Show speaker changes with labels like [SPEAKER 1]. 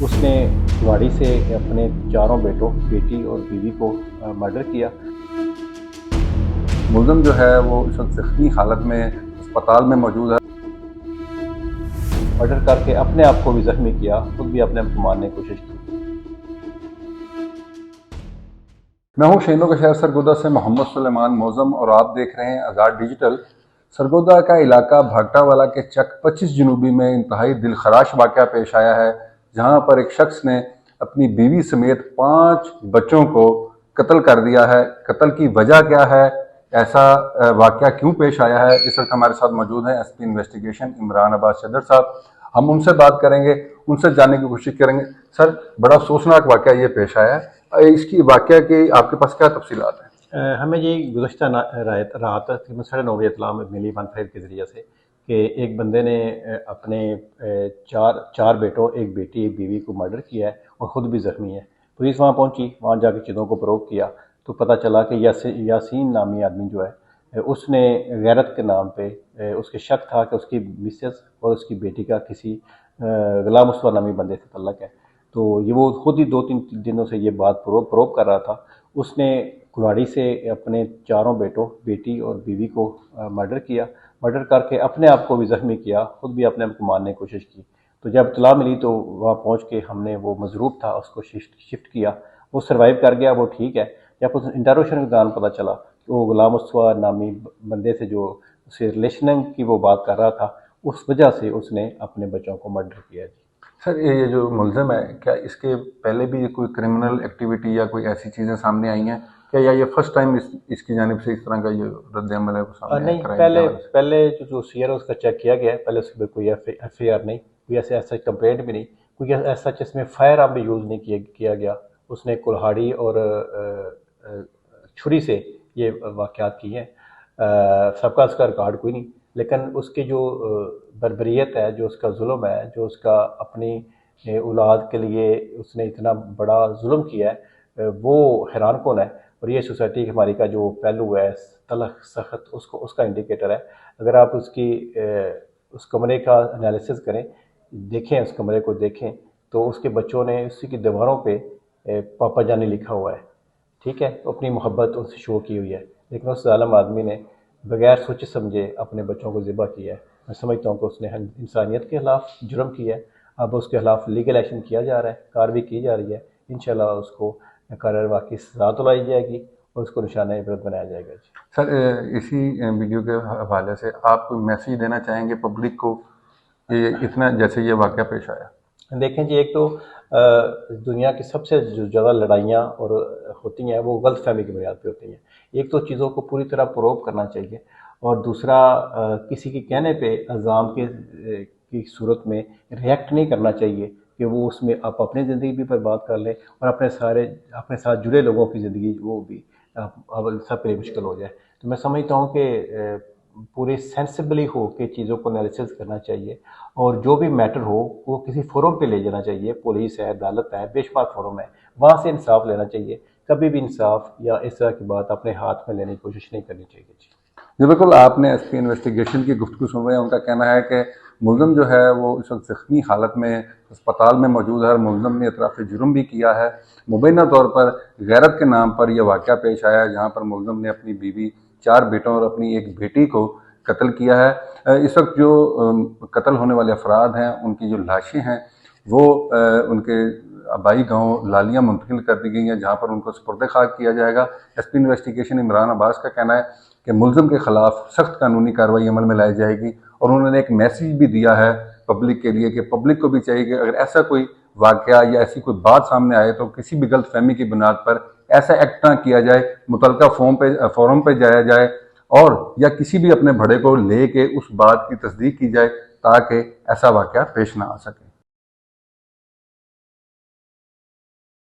[SPEAKER 1] اس نے کلاڑی سے اپنے چاروں بیٹوں بیٹی اور بیوی کو مرڈر کیا۔
[SPEAKER 2] ملزم جو ہے وہ اس وقت زخمی حالت میں اسپتال میں موجود ہے۔
[SPEAKER 1] مرڈر کر کے اپنے آپ کو بھی زخمی کیا، خود بھی اپنے آپ کو مارنے کی کوشش کی۔
[SPEAKER 2] میں ہوں شہینوں کے شہر سرگودا سے محمد سلیمان موزم اور آپ دیکھ رہے ہیں آزاد ڈیجیٹل۔ سرگودا کا علاقہ بھاگٹا والا کے چک 25 جنوبی میں انتہائی دلخراش واقعہ پیش آیا ہے، جہاں پر ایک شخص نے اپنی بیوی سمیت 5 بچوں کو قتل کر دیا ہے۔ قتل کی وجہ کیا ہے، ایسا واقعہ کیوں پیش آیا ہے؟ اس وقت ہمارے ساتھ موجود ہیں ایس پی انویسٹیگیشن عمران عباس چدر صاحب۔ ہم ان سے بات کریں گے، ان سے جاننے کی کوشش کریں گے۔ سر، بڑا افسوسناک واقعہ یہ پیش آیا ہے، اس کی واقعہ کی آپ کے پاس کیا تفصیلات ہیں؟
[SPEAKER 1] ہمیں یہ گزشتہ رات تقریباً 9:30 اطلاع ملی 15 کے ذریعے سے کہ ایک بندے نے اپنے چار بیٹوں، ایک بیٹی ایک بیوی کو مرڈر کیا ہے اور خود بھی زخمی ہے۔ پولیس وہاں پہنچی، وہاں جا کے چیزوں کو پروب کیا تو پتہ چلا کہ یاسین نامی آدمی جو ہے اس نے غیرت کے نام پہ اس کے شک تھا کہ اس کی مسز اور اس کی بیٹی کا کسی غلام مصطفیٰ نامی بندے سے تعلق ہے۔ تو وہ خود ہی 2-3 دنوں سے یہ بات پروب کر رہا تھا۔ اس نے کلاڑی سے اپنے چاروں بیٹوں بیٹی اور بیوی کو مرڈر کیا، مرڈر کر کے اپنے آپ کو بھی زخمی کیا، خود بھی اپنے آپ کو مارنے کی کوشش کی۔ تو جب اطلاع ملی تو وہاں پہنچ کے ہم نے وہ مضروب تھا اس کو شفٹ کیا، وہ سروائیو کر گیا، وہ ٹھیک ہے۔ جب اس انٹروگیشن کے دوران پتہ چلا کہ وہ غلام مصطفیٰ نامی بندے سے جو اسے ریلیشن کی وہ بات کر رہا تھا، اس وجہ سے اس نے اپنے بچوں کو مرڈر کیا۔
[SPEAKER 2] سر، یہ جو ملزم ہے، کیا اس کے پہلے بھی کوئی کرمنل ایکٹیویٹی یا کوئی ایسی چیزیں سامنے آئی ہیں کیا، یا یہ فرسٹ ٹائم اس کی جانب سے اس طرح کا یہ رد عمل ہے وہ سامنے
[SPEAKER 1] نہیں، پہلے جو سی آر او اس کا چیک کیا گیا ہے، پہلے اس پہ کوئی ایف آئی آر نہیں، کوئی ایسا کمپلینٹ بھی نہیں، کوئی ایسا اس میں فائر آرم بھی یوز نہیں کیا گیا۔ اس نے کلہاڑی اور چھری سے یہ واقعات کی ہیں۔ سب کا اس کا ریکارڈ کوئی نہیں، لیکن اس کی جو بربریت ہے، جو اس کا ظلم ہے، جو اس کا اپنی اولاد کے لیے اس نے اتنا بڑا ظلم کیا ہے، وہ حیران کن ہے۔ اور یہ سوسائٹی ہماری کا جو پہلو ہے تلخ سخت، اس کا انڈیکیٹر ہے۔ اگر آپ اس کمرے کا انالیسس کریں، دیکھیں، اس کمرے کو دیکھیں تو اس کے بچوں نے اسی کی دیواروں پہ پاپا جانی لکھا ہوا ہے، ٹھیک ہے، اپنی محبت ان سے شو کی ہوئی ہے، لیکن اس ظالم آدمی نے بغیر سوچے سمجھے اپنے بچوں کو ذبح کیا ہے۔ میں سمجھتا ہوں کہ اس نے انسانیت کے خلاف جرم کیا ہے۔ اب اس کے خلاف لیگل ایکشن کیا جا رہا ہے، کارروائی کی جا رہی ہے۔ انشاءاللہ اس کو مقرر واقعی سزا دلائی جائے گی اور اس کو نشانہ عبرت بنایا جائے گا۔
[SPEAKER 2] سر، اسی ویڈیو کے حوالے سے آپ کوئی میسیج دینا چاہیں گے پبلک کو کہ اتنا جیسے یہ واقعہ پیش آیا؟
[SPEAKER 1] دیکھیں جی، ایک تو دنیا کی سب سے جو زیادہ لڑائیاں اور ہوتی ہیں وہ غلط فہمی کی بنیاد پہ ہوتی ہیں۔ ایک تو چیزوں کو پوری طرح پروب کرنا چاہیے، اور دوسرا کسی کے کہنے پہ الزام کی صورت میں ریئیکٹ نہیں کرنا چاہیے کہ وہ اس میں آپ اپنی زندگی بھی برباد کر لیں اور اپنے ساتھ جڑے لوگوں کی زندگی وہ بھی سب کے لیے مشکل ہو جائے۔ تو میں سمجھتا ہوں کہ پورے سینسبلی ہو کے چیزوں کو انالیسس کرنا چاہیے، اور جو بھی میٹر ہو وہ کسی فورم پہ لے جانا چاہیے۔ پولیس ہے، عدالت ہے، بے شمار فورم ہے، وہاں سے انصاف لینا چاہیے۔ کبھی بھی انصاف یا اس طرح کی بات اپنے ہاتھ میں لینے کی کوشش نہیں کرنی چاہیے۔
[SPEAKER 2] جی بالکل، آپ نے ایس پی انویسٹیگیشن کی گفتگو سن رہے ہیں۔ ان کا کہنا ہے کہ ملزم جو ہے وہ اس وقت زخمی حالت میں اسپتال میں موجود ہے، اور ملزم نے اطراف جرم بھی کیا ہے۔ مبینہ طور پر غیرت کے نام پر یہ واقعہ پیش آیا ہے، جہاں پر ملزم نے اپنی بیوی، 4 بیٹوں اور اپنی ایک بیٹی کو قتل کیا ہے۔ اس وقت جو قتل ہونے والے افراد ہیں، ان کی جو لاشیں ہیں وہ ان کے آبائی گاؤں لالیاں منتقل کر دی گئی ہیں، جہاں پر ان کو سپرد خاک کیا جائے گا۔ ایس پی انویسٹیگیشن عمران عباس کا کہنا ہے کہ ملزم کے خلاف سخت قانونی کارروائی عمل میں لائی جائے گی، اور انہوں نے ایک میسیج بھی دیا ہے پبلک کے لیے کہ پبلک کو بھی چاہیے کہ اگر ایسا کوئی واقعہ یا ایسی کوئی بات سامنے آئے تو کسی بھی غلط فہمی کی بنیاد پر ایسا ایکٹ نہ کیا جائے، متعلقہ فورم پہ جایا جائے، اور یا کسی بھی اپنے بڑے کو لے کے اس بات کی تصدیق کی جائے تاکہ ایسا واقعہ پیش نہ آ سکے۔